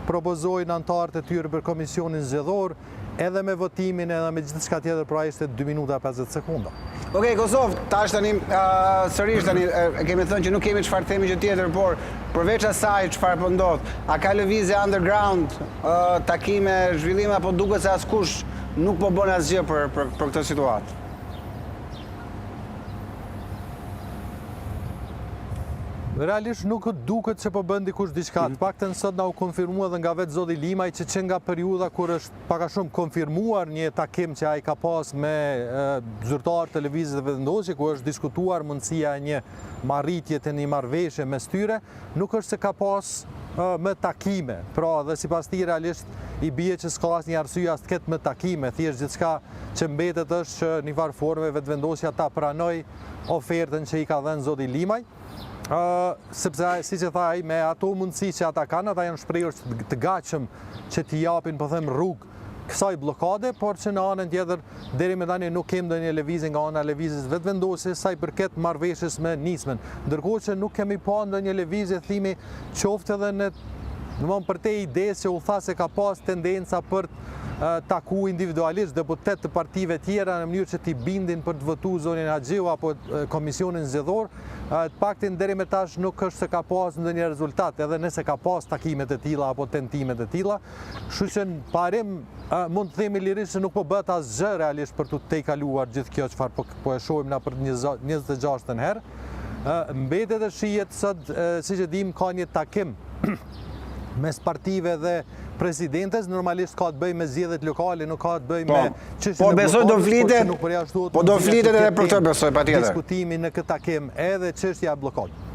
propozojnë antarët e tyre për komisionin zgjedhor, edhe me votimin edhe me gjithë shka tjetër, pra ishte 2 minuta 50 sekunda. Okej, Kosovë, tash tani, sërish tani, kemi thënë që nuk kemi çfarë themi që tjetër, por përveç asaj çfarë po ndodh, a ka lëvizje underground, takime, zhvillime, apo duket se askush nuk po bën asgjë për këtë situatë? Realisht nuk duket që po bën dikush diçka. Të paktën sot na u konfirmua edhe nga vetë zoti Limaj që nga periudha kur është pak a shumë konfirmuar një takim që ai ka pas me zyrtar televizit vendosje, ku është diskutuar mundësia e një marrëdhënie të një marrëveshje mes tyre, nuk është se ka pas me takime. Pra, dhe sipas tij realisht i bie që s'ka asnjë arsye as të ketë me takime, thjesht gjithçka që mbetet është që në një forme vetvendosja ta pranoj ofertën që i ka dhënë zoti Limaj. Sepse, si që tha ai, me ato mundësi që ata kanë, ata janë shprehur të gatshëm që t'i japin, po them, rrugë kësaj blokade, por që në anën tjetër deri më tani nuk kemi ndonjë lëvizje nga ana e lëvizjes vetvendosje sa i përket marrëveshjes me nismen. Ndërkohë që nuk kemi pa ndonjë lëvizje thimi qoftë edhe në domthonë për te ide që u tha se ka pas tendenca për taku individualisht deputet të partive tjera në mënyrë që t'i bindin për të votuar zonin Haxhiu apo komisionin zgjedhor, të paktën deri më tash nuk është se ka pas ndonjë rezultat, edhe nëse ka pas takimet e tilla apo tentimet e tilla. Kështu që parim mund të themi lirisht se nuk po bëhet asgjë realisht për të tejkaluar gjithë kjo çfarë po e shohim na për 26-ën herë. Mbetet e shihet sot, siç e dim, ka një takim mes partive dhe presidentes, normalisht ka të bëj me zgjedhjet lokale, nuk ka të bëj me çështjen po besoj do flitet, po do flitet edhe për këtë besoj patjetër. Diskutimi në këtë takim edhe çështja e bllokadës.